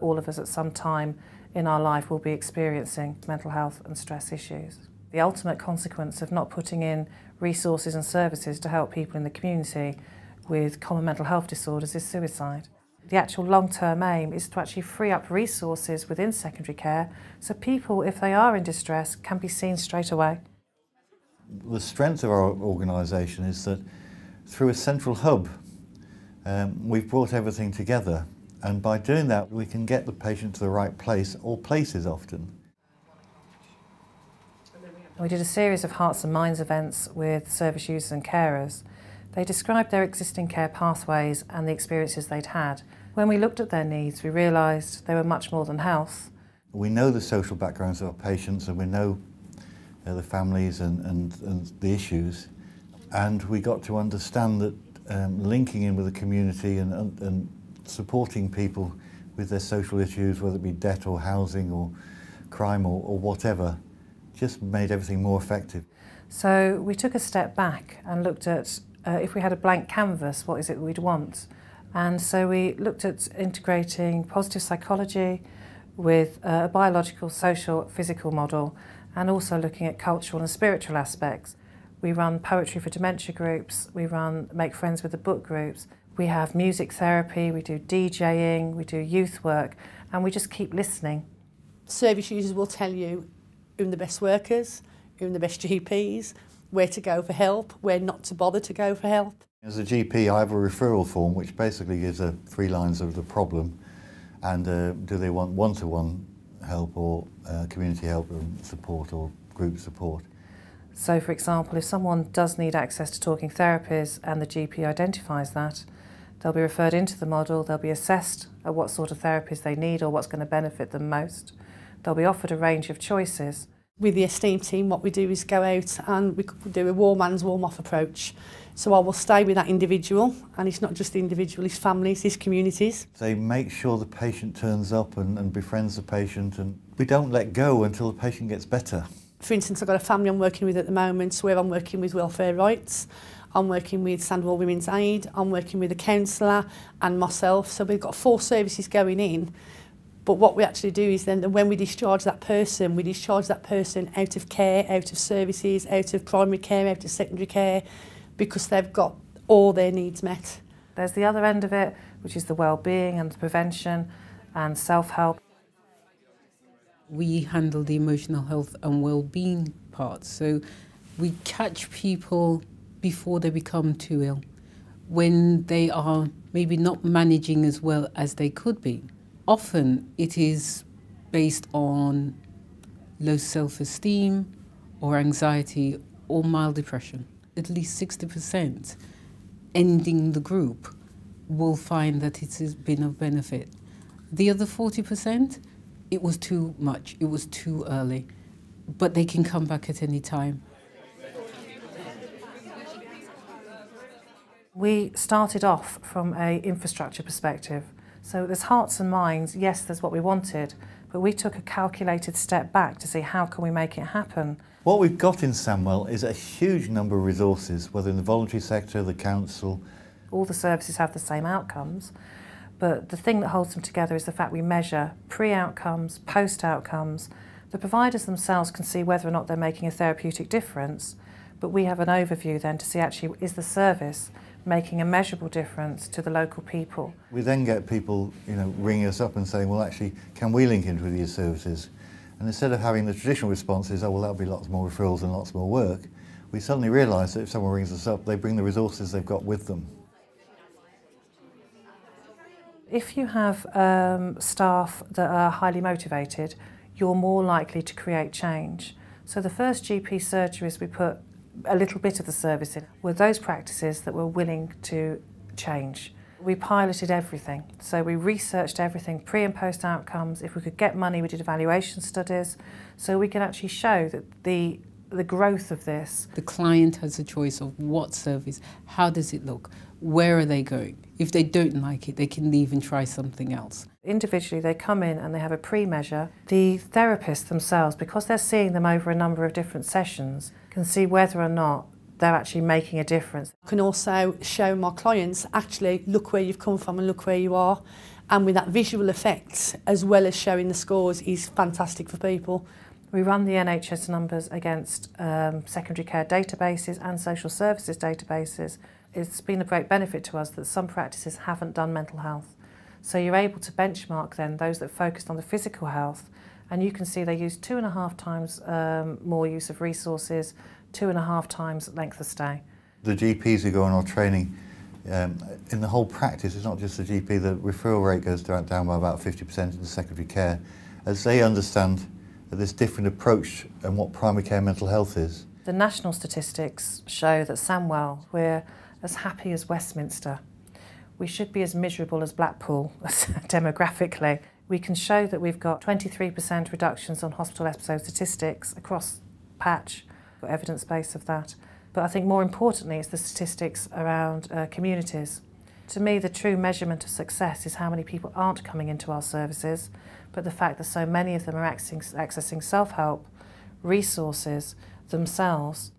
All of us at some time in our life will be experiencing mental health and stress issues. The ultimate consequence of not putting in resources and services to help people in the community with common mental health disorders is suicide. The actual long-term aim is to actually free up resources within secondary care so people, if they are in distress, can be seen straight away. The strength of our organisation is that through a central hub we've brought everything together, and by doing that we can get the patient to the right place, or places often. We did a series of hearts and minds events with service users and carers. They described their existing care pathways and the experiences they'd had. When we looked at their needs, we realised they were much more than health. We know the social backgrounds of our patients, and we know the families and the issues, and we got to understand that linking in with the community and supporting people with their social issues, whether it be debt or housing or crime or whatever, just made everything more effective. So we took a step back and looked at if we had a blank canvas, what is it we'd want? And so we looked at integrating positive psychology with a biological, social, physical model, and also looking at cultural and spiritual aspects. We run poetry for dementia groups, we run make friends with the book groups, we have music therapy, we do DJing, we do youth work, and we just keep listening. Service users will tell you who are the best workers, who are the best GPs, where to go for help, where not to bother to go for help. As a GP, I have a referral form which basically gives 3 lines of the problem, and do they want one-to-one help or community help and support or group support. So for example, if someone does need access to talking therapies and the GP identifies that, they'll be referred into the model, they'll be assessed at what sort of therapies they need or what's going to benefit them most. They'll be offered a range of choices. With the esteem team, what we do is go out and we do a warm hands, warm off approach. So I will stay with that individual, and it's not just the individual, it's families, it's communities. They make sure the patient turns up and befriends the patient, and we don't let go until the patient gets better. For instance, I've got a family I'm working with at the moment where I'm working with welfare rights, I'm working with Sandwell Women's Aid, I'm working with a counsellor and myself, so we've got 4 services going in. But what we actually do is then when we discharge that person out of care, out of services, out of primary care, out of secondary care, because they've got all their needs met. There's the other end of it, which is the wellbeing and the prevention and self-help. We handle the emotional health and well-being part, so we catch people before they become too ill, when they are maybe not managing as well as they could be. Often it is based on low self-esteem or anxiety or mild depression. At least 60% ending the group will find that it has been of benefit. The other 40%, it was too much, it was too early, but they can come back at any time. We started off from an infrastructure perspective. So there's hearts and minds, yes, there's what we wanted, but we took a calculated step back to see how can we make it happen. What we've got in Sandwell is a huge number of resources, whether in the voluntary sector, the council. All the services have the same outcomes, but the thing that holds them together is the fact we measure pre-outcomes, post-outcomes. The providers themselves can see whether or not they're making a therapeutic difference, but we have an overview then to see actually is the service making a measurable difference to the local people. We then get people, ringing us up and saying, well, actually, can we link into these services? And instead of having the traditional responses, oh, well, that'll be lots more referrals and lots more work, we suddenly realise that if someone rings us up, they bring the resources they've got with them. If you have staff that are highly motivated, you're more likely to create change. So the first GP surgeries we put a little bit of the service in were those practices that were willing to change. We piloted everything, so we researched everything, pre and post outcomes. If we could get money, we did evaluation studies, so we can actually show that the growth of this. The client has a choice of what service, how does it look, where are they going. If they don't like it, they can leave and try something else. Individually, they come in and they have a pre-measure. The therapists themselves, because they're seeing them over a number of different sessions, can see whether or not they're actually making a difference. I can also show my clients, actually, look where you've come from and look where you are. And with that visual effect, as well as showing the scores, is fantastic for people. We run the NHS numbers against secondary care databases and social services databases. It's been a great benefit to us that some practices haven't done mental health. So you're able to benchmark then those that focused on the physical health, and you can see they use 2.5 times more use of resources, 2.5 times length of stay. The GPs who go on our training, in the whole practice, it's not just the GP, the referral rate goes down by about 50% in the secondary care, as they understand this different approach and what primary care mental health is. The national statistics show that Sandwell, we're as happy as Westminster. We should be as miserable as Blackpool demographically. We can show that we've got 23% reductions on hospital episode statistics across patch, got evidence base of that. But I think more importantly it's the statistics around communities. To me, the true measurement of success is how many people aren't coming into our services, but the fact that so many of them are accessing self-help, resources themselves.